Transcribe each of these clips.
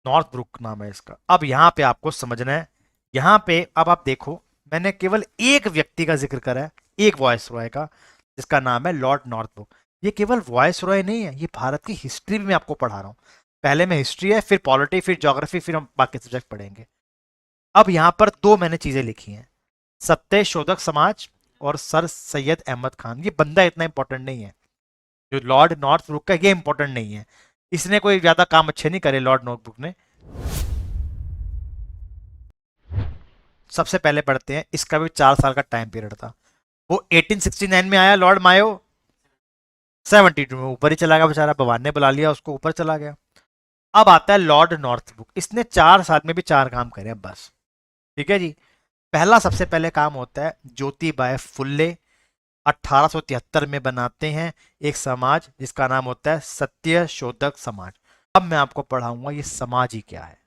North book नाम है इसका। अब यहाँ पे आपको समझना है, यहाँ पे अब आप देखो, मैंने केवल एक व्यक्ति का जिक्र करा है, एक वॉइस रॉय का, जिसका नाम है लॉर्ड नॉर्थ ब्रुक। ये केवल वॉइस रॉय नहीं है, ये भारत की हिस्ट्री भी मैं आपको पढ़ा रहा हूँ। पहले में हिस्ट्री है, फिर पॉलिटी, फिर ज्योग्राफी, फिर हम बाकी सब्जेक्ट पढ़ेंगे। अब यहाँ पर दो मैंने चीजें लिखी हैं, सत्य शोधक समाज और सर सैयद अहमद खान। ये बंदा इतना इंपॉर्टेंट नहीं है, जो लॉर्ड नॉर्थ ब्रुक का, ये इंपॉर्टेंट नहीं है। इसने कोई ज्यादा काम अच्छे नहीं करे लॉर्ड नॉर्थ ब्रुक ने। सबसे पहले पढ़ते हैं, इसका भी 4 साल का टाइम पीरियड था। वो 1869 में आया लॉर्ड मायो, 72 में ऊपर ही चला गया बेचारा, भगवान ने बुला लिया उसको, ऊपर चला गया। अब आता है लॉर्ड नॉर्थ ब्रुक, इसने 4 साल में भी 4 काम करे हैं बस। ठीक है जी। पहला सबसे पहले काम होता है, ज्योतिबाई फुल्ले 1873 में बनाते हैं एक समाज जिसका नाम होता है सत्य शोधक समाज। अब मैं आपको पढ़ाऊंगा ये समाज ही क्या है,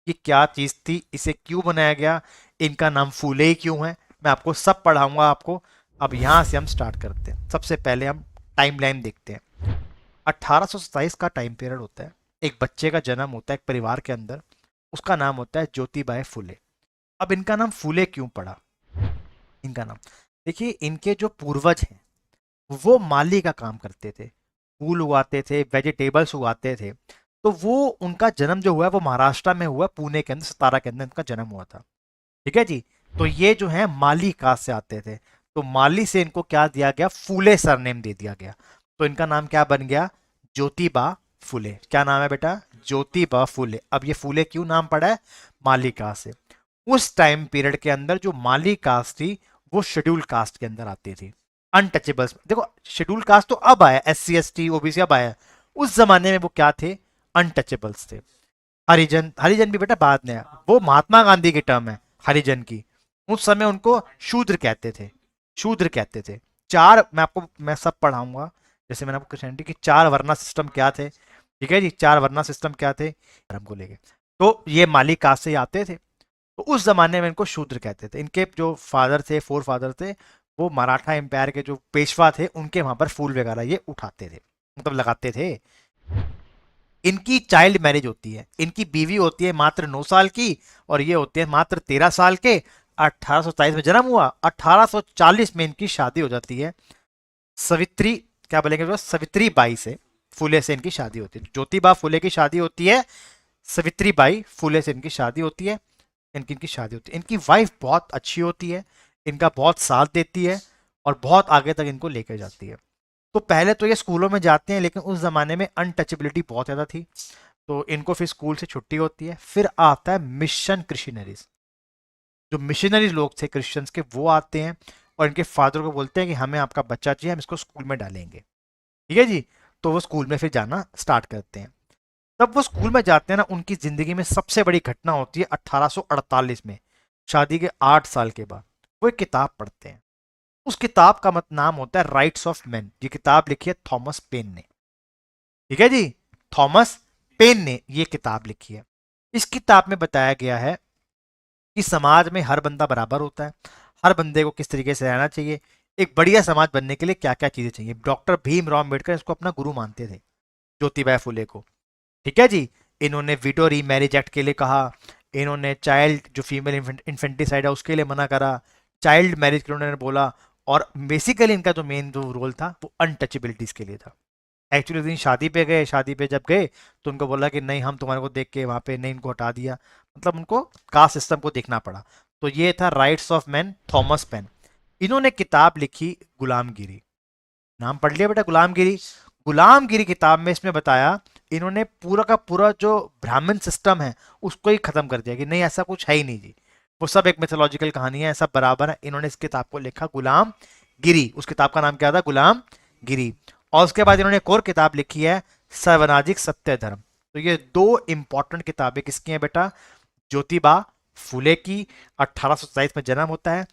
ये क्या चीज थी, इसे क्यों बनाया गया, इनका नाम फूले ही क्यों है, मैं आपको सब पढ़ाऊंगा आपको। अब यहां से हम स्टार्ट करते हैं। सबसे पहले हम टाइमलाइन देखते हैं। 1827 का टाइम पीरियड होता है, एक बच्चे का जन्म होता है एक परिवार के अंदर, उसका नाम होता है ज्योतिबाई फुले। अब इनका नाम फूले क्यों पड़ा, इनका नाम देखिए, इनके जो पूर्वज हैं वो माली का काम करते थे, फूल उगाते थे, वेजिटेबल्स उगाते थे। तो वो उनका जन्म जो हुआ है वो महाराष्ट्र में हुआ, पुणे के अंदर, सतारा के अंदर इनका जन्म हुआ था। ठीक है जी। तो ये जो है माली कास्ट से आते थे, तो माली से इनको क्या दिया गया, फूले सरनेम दे दिया गया। तो इनका नाम क्या बन गया, ज्योतिबा फुले। क्या नाम है बेटा, ज्योतिबा फुले। अब ये फुले क्यों नाम पड़ा है, माली कास्ट से। उस टाइम पीरियड के अंदर जो माली कास्ट थी वो शेड्यूल कास्ट के अंदर आती थी, अनटचेबल्स। देखो शेड्यूल कास्ट तो अब आया, SC ST OBC अब आया, उस जमाने में वो क्या थे, अनटचेबल्स थे। हरिजन, हरिजन भी बेटा बाद में आया, वो महात्मा गांधी की टर्म है हरिजन की। उस समय उनको शूद्र कहते थे, शूद्र कहते थे। चार, मैं सब पढ़ाऊंगा, जैसे मैंने आपको क्रिश्चियनिटी की 4 वर्ना सिस्टम क्या थे। ठीक है जी, 4 वर्ना सिस्टम क्या थे धर्म को लेके। तो ये माली कास्ट से आते थे, तो उस जमाने में इनको शूद्र कहते थे। इनके जो फादर थे, फोर फादर थे, वो मराठा एम्पायर के जो पेशवा थे, उनके वहां पर फूल वगैरह ये उठाते थे, मतलब लगाते थे। इनकी चाइल्ड मैरिज होती है, इनकी बीवी होती है मात्र 9 साल की, और ये होते हैं मात्र 13 साल के। 1827 में जन्म हुआ, 1840 में इनकी शादी हो जाती है सवित्री, क्या बोलेंगे तो, सवित्री बाई से, फुले से इनकी शादी होती है। ज्योतिबा फुले की शादी होती है, सवित्री बाई फुले से इनकी शादी होती है। इनकी शादी होती है, इनकी वाइफ बहुत अच्छी होती है, इनका बहुत साथ देती है, और बहुत आगे तक इनको लेकर जाती है। तो पहले तो ये स्कूलों में जाते हैं, लेकिन उस जमाने में अनटचेबिलिटी बहुत ज़्यादा थी, तो इनको फिर स्कूल से छुट्टी होती है। फिर आता है मिशन क्रिश्चियनरीज, जो मिशनरीज लोग थे क्रिश्चियंस के, वो आते हैं और इनके फादर को बोलते हैं कि हमें आपका बच्चा चाहिए, हम इसको स्कूल में डालेंगे। ठीक है जी। तो वो स्कूल में फिर जाना स्टार्ट करते हैं। तब वो स्कूल में जाते हैं ना, उनकी जिंदगी में सबसे बड़ी घटना होती है 1848 में, शादी के 8 साल के बाद। वो एक किताब पढ़ते हैं, उस किताब का नाम होता है राइट्स ऑफ मैन। ये किताब लिखी है थॉमस पेन ने। ठीक है जी, थॉमस पेन ने ये किताब लिखी है। इस किताब में बताया गया है कि समाज में हर बंदा बराबर होता है, हर बंदे को किस तरीके से रहना चाहिए, एक बढ़िया समाज बनने के लिए क्या क्या चीजें चाहिए। डॉक्टर भीमराव अम्बेडकर इसको अपना गुरु मानते थे, ज्योतिबाई फुले को। ठीक है जी। इन्होंने विडो री मैरिज एक्ट के लिए कहा, इन्होंने चाइल्ड जो फीमेल इन्फेंटिसाइड है उसके लिए मना करा, चाइल्ड मैरिज के लिए उन्होंने बोला। और बेसिकली इनका जो मेन जो रोल था वो अनटचेबिलिटीज के लिए था। एक्चुअली दिन शादी पे गए, शादी पे जब गए तो उनको बोला कि नहीं हम तुम्हारे को देख के वहां पे नहीं, इनको हटा दिया, मतलब उनको कास्ट सिस्टम को देखना पड़ा। तो ये था rights of man, Thomas pen. इन्होंने किताब लिखी गुलामगिरी, नाम पढ़ लिया बेटा, गुलामगिरी। गुलामगिरी किताब में इसमें बताया, इन्होंने पूरा का पूरा जो ब्राह्मण सिस्टम है उसको ही खत्म कर दिया कि नहीं ऐसा कुछ है ही नहीं जी, वो सब एक मिथोलॉजिकल कहानी है, ऐसा बराबर है। इन्होंने इस किताब को लिखा गुलाम गिरी, उस किताब का नाम क्या था, गुलाम गिरी। और उसके बाद इन्होंने एक और किताब लिखी है सार्वजनिक सत्य धर्म। तो ये दो इंपॉर्टेंट किताबें किसकी हैं बेटा, ज्योतिबा फुले की। 1827 में जन्म होता है,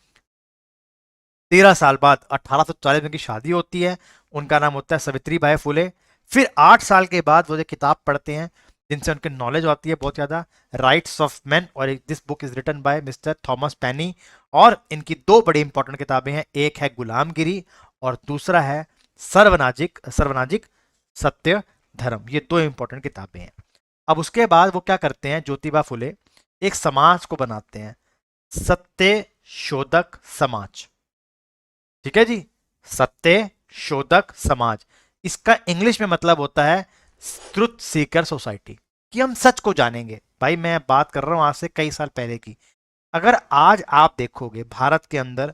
13 साल बाद 1840 में की शादी होती है, उनका नाम होता है सावित्री बाई फुले। फिर 8 साल के बाद वो जो किताब पढ़ते हैं जिनसे उनकी नॉलेज आती है बहुत ज़्यादा, राइट्स ऑफ मैन, और this book is written by mister Thomas Paine. और इनकी दो बड़ी इंपॉर्टेंट किताबें हैं, एक है गुलामगिरी और दूसरा है सर्वनाजिक सर्वनाजिक सत्य धर्म। ये दो इंपॉर्टेंट किताबें हैं। अब उसके बाद वो क्या करते हैं, ज्योतिबा फुले एक समाज को बनाते हैं, सत्य शोधक समाज। ठीक है जी, सत्य शोधक समाज। इसका इंग्लिश में मतलब होता है ट्रुथ सीकर सोसाइटी, कि हम सच को जानेंगे। भाई मैं बात कर रहा हूं आज से कई साल पहले की। अगर आज आप देखोगे भारत के अंदर,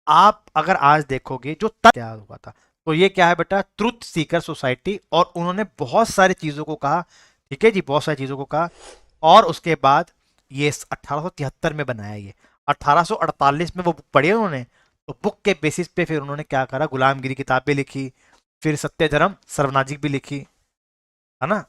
आप अगर आज देखोगे जो तब क्या हुआ था, तो ये क्या है बेटा, ट्रुथ सीकर सोसाइटी। और उन्होंने बहुत सारी चीजों को कहा, ठीक है जी, बहुत सारी चीजों को कहा। और उसके बाद ये 1873 में बनाया ये। 1848 में वो बुक पढ़ी उन्होंने, तो बुक के बेसिस पे फिर उन्होंने क्या करा, गुलामगिरी किताबें लिखी, फिर सत्य धर्म सर्वनाजिक भी लिखी, है ना।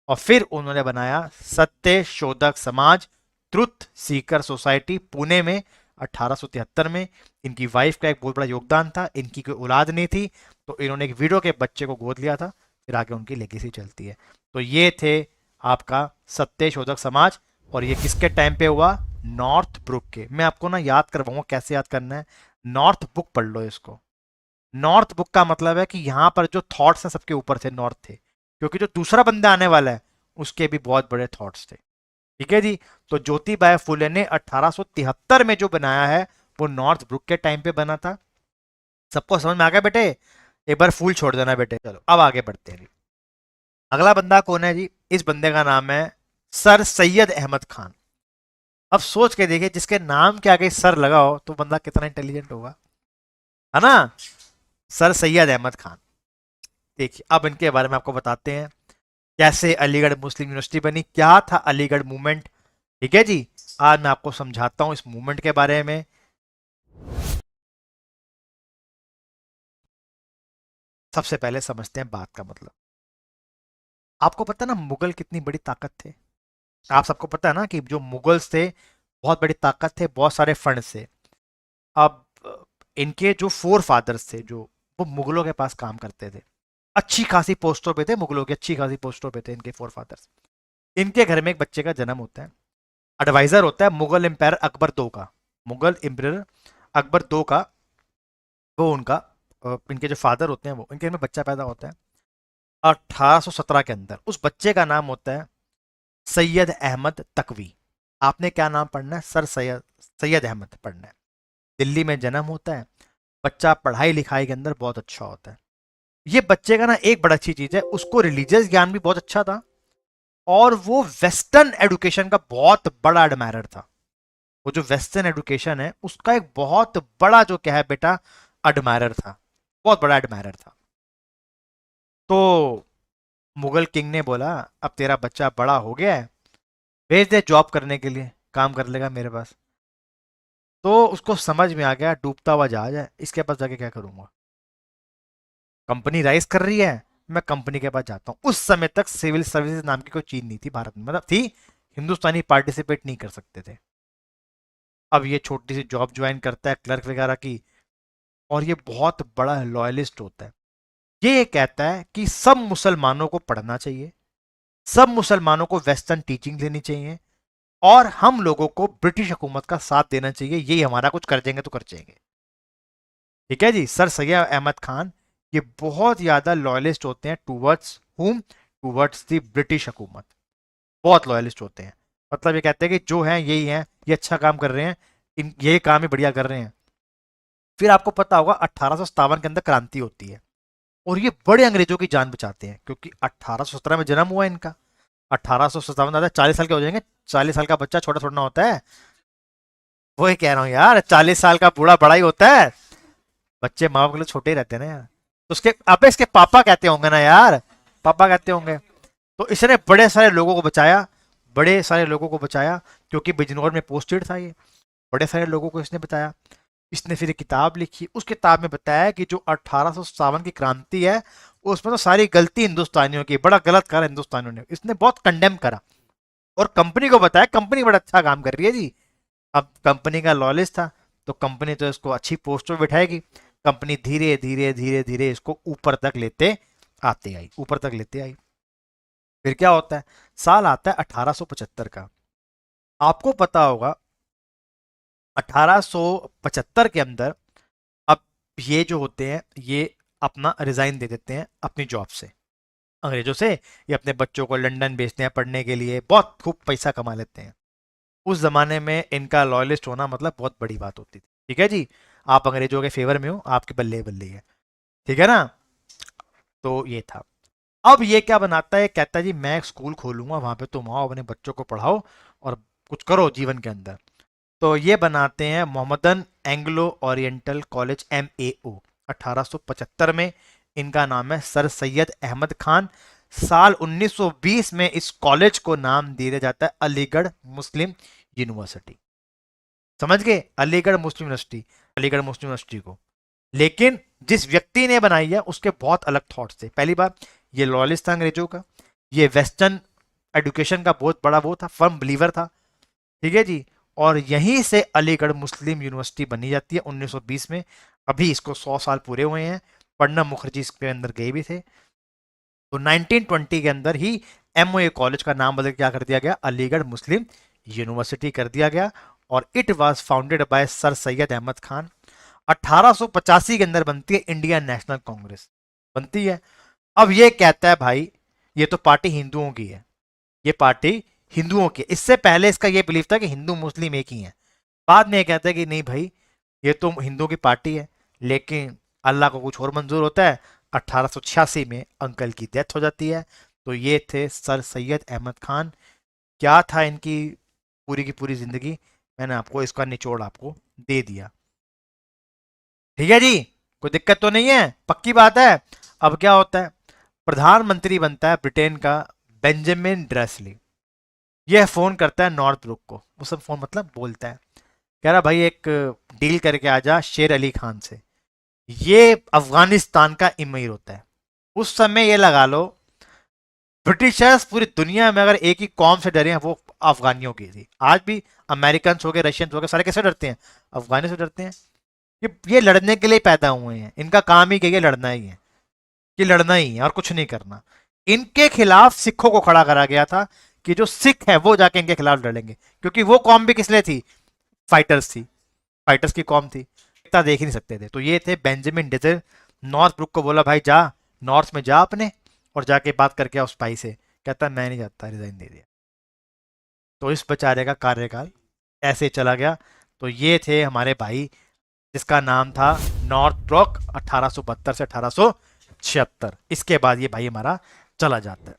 और फिर उन्होंने बनाया सत्य शोधक समाज, ट्रुथ सीकर सोसाइटी, पुणे में 1873 में। इनकी वाइफ का एक बहुत बड़ा योगदान था, इनकी कोई औलाद नहीं थी, तो इन्होंने एक विडो के बच्चे को गोद लिया था, फिर आगे उनकी लेगेसी चलती है। तो ये थे आपका सत्य शोधक समाज। और ये किसके टाइम पे हुआ, नॉर्थ ब्रुक के। मैं आपको ना याद करवाऊंगा कैसे याद करना है, नॉर्थ बुक पढ़ लो इसको। नॉर्थ बुक का मतलब है कि यहां पर जो थॉट्स हैं सबके ऊपर थे, नॉर्थ थे, क्योंकि जो दूसरा बंदा आने वाला है उसके भी बहुत बड़े थॉट्स थे। ठीक है जी। तो ज्योतिबा फुले ने 1873 में जो बनाया है वो नॉर्थ ब्रुक के टाइम पे बना था। सबको समझ में आ गया बेटे, एक बार फूल छोड़ देना बेटे। चलो अब आगे बढ़ते हैं। अगला बंदा कौन है जी, इस बंदे का नाम है सर सैयद अहमद खान। अब सोच के देखिए, जिसके नाम के आगे सर लगा हो तो बंदा कितना इंटेलिजेंट होगा, है ना। सर सैयद अहमद खान। देखिए अब इनके बारे में आपको बताते हैं, कैसे अलीगढ़ मुस्लिम यूनिवर्सिटी बनी, क्या था अलीगढ़ मूवमेंट। ठीक है जी, आज मैं आपको समझाता हूं इस मूवमेंट के बारे में। सबसे पहले समझते हैं बात का मतलब। आपको पता है ना मुगल कितनी बड़ी ताकत थे। आप सबको पता है ना कि जो मुगल्स थे बहुत बड़ी ताकत थे, बहुत सारे फंड थे। अब इनके जो फोर फादर्स थे, जो वो मुगलों के पास काम करते थे, अच्छी खासी पोस्टों पे थे, मुगलों की अच्छी खासी पोस्टों पे थे इनके फोर फादर्स। इनके घर में एक बच्चे का जन्म होता है, एडवाइजर होता है मुगल एम्पायर अकबर दो का, मुगल एम्पायर अकबर दो का, वो उनका इनके जो फादर होते हैं वो, इनके घर में बच्चा पैदा होता है 1817 के अंदर। उस बच्चे का नाम होता है सैयद अहमद तकवी। आपने क्या नाम पढ़ना है, सर सैयद, सैयद अहमद पढ़ना है। दिल्ली में जन्म होता है, बच्चा पढ़ाई लिखाई के अंदर बहुत अच्छा होता है। ये बच्चे का ना एक बड़ा अच्छी चीज है, उसको रिलीजियस ज्ञान भी बहुत अच्छा था, और वो वेस्टर्न एडुकेशन का बहुत बड़ा एडमायरर था। वो जो वेस्टर्न एडुकेशन है उसका एक बहुत बड़ा जो क्या है बेटा, एडमायरर था, बहुत बड़ा एडमायरर था। तो मुगल किंग ने बोला अब तेरा बच्चा बड़ा हो गया है, भेज दे जॉब करने के लिए, काम कर लेगा मेरे पास। तो उसको समझ में आ गया डूबता हुआ जहाज है, इसके पास जाके क्या करूंगा, कंपनी राइज कर रही है, मैं कंपनी के पास जाता हूँ। उस समय तक सिविल सर्विसेज नाम की कोई चीज नहीं थी भारत में, मतलब थी, हिंदुस्तानी पार्टिसिपेट नहीं कर सकते थे। अब ये छोटी सी जॉब ज्वाइन करता है क्लर्क वगैरह की, और ये बहुत बड़ा लॉयलिस्ट होता है। ये कहता है कि सब मुसलमानों को पढ़ना चाहिए, सब मुसलमानों को वेस्टर्न टीचिंग लेनी चाहिए, और हम लोगों को ब्रिटिश हुकूमत का साथ देना चाहिए, यही हमारा कुछ कर देंगे तो कर जाएंगे। ठीक है जी, सर सैयद अहमद खान ये बहुत ज्यादा लॉयलिस्ट होते हैं टूवर्ड्स हुम, टूवर्ड्स दी ब्रिटिश हुकूमत, बहुत लॉयलिस्ट होते हैं। मतलब ये कहते हैं कि जो है यही है, ये अच्छा काम कर रहे हैं, इन ये काम ही बढ़िया कर रहे हैं। फिर आपको पता होगा 1857 के अंदर क्रांति होती है, और ये बड़े अंग्रेजों की जान बचाते हैं, क्योंकि 1817 में जन्म हुआ इनका, 1857 दादा 40 साल के हो जाएंगे। 40 साल का बच्चा छोटा थोड़ा ना होता है, वही कह रहा हूँ यार, 40 साल का बूढ़ा बड़ा ही होता है, बच्चे माँ बाप के लिए छोटे ही रहते हैं ना यार। तो उसके अबे इसके पापा कहते होंगे ना यार, पापा कहते होंगे। तो इसने बड़े सारे लोगों को बचाया, बड़े सारे लोगों को बचाया, क्योंकि बिजनौर में पोस्टेड था ये, बड़े सारे लोगों को इसने बताया। इसने फिर एक किताब लिखी, उस किताब में बताया कि जो 1857 की क्रांति है उसमें तो सारी गलती हिंदुस्तानियों की, बड़ा गलत करा हिंदुस्तानियों ने, इसने बहुत कंडेम करा। और कंपनी को बताया कंपनी बड़ा अच्छा काम कर रही है जी। अब कंपनी का लॉलेज था, तो कंपनी तो इसको अच्छी पोस्ट पर बिठाएगी। कंपनी धीरे धीरे धीरे धीरे इसको ऊपर तक लेते आते आई, ऊपर तक लेते आई। फिर क्या होता है, साल आता है 1875 का। आपको पता होगा 1875 के अंदर, अब ये जो होते हैं ये अपना रिजाइन दे देते हैं अपनी जॉब से। अंग्रेजों से, ये अपने बच्चों को लंदन भेजते हैं पढ़ने के लिए, बहुत खूब पैसा कमा लेते हैं। उस जमाने में इनका लॉयलिस्ट होना मतलब बहुत बड़ी बात होती थी। ठीक है जी, आप अंग्रेजों के फेवर में हो, आपके बल्ले बल्ले है। ठीक है ना। तो ये था। अब ये क्या बनाता है, कहता है जी मैं एक स्कूल खोलूंगा, वहां पे तुम आओ, अपने बच्चों को पढ़ाओ और कुछ करो जीवन के अंदर। तो ये बनाते हैं Mohammedan Anglo oriental college, MAO, 1875 में। इनका नाम है सर सैयद अहमद खान। साल 1920 में इस कॉलेज को नाम दिया जाता है अलीगढ़ मुस्लिम यूनिवर्सिटी। समझ गए, अलीगढ़ मुस्लिम यूनिवर्सिटी, अलीगढ़ मुस्लिम यूनिवर्सिटी को। लेकिन जिस व्यक्ति ने बनाई है उसके बहुत अलग थॉट्स थे। पहली बात, ये लॉयलिस्ट था अंग्रेजों का, ये वेस्टर्न एजुकेशन का बहुत बड़ा वो था, फर्म बिलीवर था। ठीक है जी। और यहीं से अलीगढ़ मुस्लिम यूनिवर्सिटी बनी जाती है 1920 में। अभी इसको 100 साल पूरे हुए हैं। प्रणब मुखर्जी इसके अंदर गए भी थे। तो 1920 के अंदर ही MOA कॉलेज का नाम बदल के क्या कर दिया गया, अलीगढ़ मुस्लिम यूनिवर्सिटी कर दिया गया। और it was founded by sir Syed Ahmad Khan. 1885 के अंदर बनती है इंडियन नेशनल कांग्रेस, बनती है। अब ये कहता है भाई ये तो पार्टी हिंदुओं की है, ये पार्टी हिंदुओं की। इससे पहले इसका ये बिलीफ था कि हिंदू मुस्लिम एक ही है। बाद में ये कहता है कि नहीं भाई, ये तो हिंदुओं की पार्टी है, लेकिन अल्लाह को कुछ और मंजूर होता है। 1886 में अंकल की डेथ हो जाती है। तो ये थे सर सैयद अहमद खान। क्या था इनकी पूरी की पूरी जिंदगी, मैंने आपको इसका निचोड़ आपको दे दिया। ठीक है जी, कोई दिक्कत तो नहीं है, पक्की बात है। अब क्या होता है, प्रधानमंत्री बनता है ब्रिटेन का बेंजामिन डिसरेली। यह फोन करता है नॉर्थ ब्रुक को, वो सब फोन मतलब बोलता है, कह रहा भाई एक डील करके आ जा शेर अली खान से। ये अफगानिस्तान का अमीर होता है। उस समय ये लगा लो, ब्रिटिशर्स पूरी दुनिया में अगर एक ही कौम से डरे हैं वो अफगानियों की थी। आज भी अमेरिकन हो गए, रशियन हो गए, सारे कैसे डरते हैं, अफगानी से डरते हैं। ये लड़ने के लिए पैदा हुए हैं, इनका काम ही क्या, ये लड़ना ही है, ये लड़ना ही है और कुछ नहीं करना। इनके खिलाफ सिखों को खड़ा करा गया था कि जो सिख है वो जाके इनके खिलाफ लड़ेंगे, क्योंकि वो कौम भी किस लिए थी, फाइटर्स थी, फाइटर्स की कौम थी, इतना देख ही नहीं सकते थे। तो ये थे बेंजामिन डिसरेली। नॉर्थ ब्रुक को बोला भाई जा नॉर्थ में जा अपने, और जाके बात करके आ उस भाई से। कहता मैं नहीं जाता, रिजाइन दे दिया। तो इस बेचारे का कार्यकाल ऐसे चला गया। तो ये थे हमारे भाई, जिसका नाम था नॉर्थ ब्रुक, 1872 से 1876। इसके बाद ये भाई हमारा चला जाता है।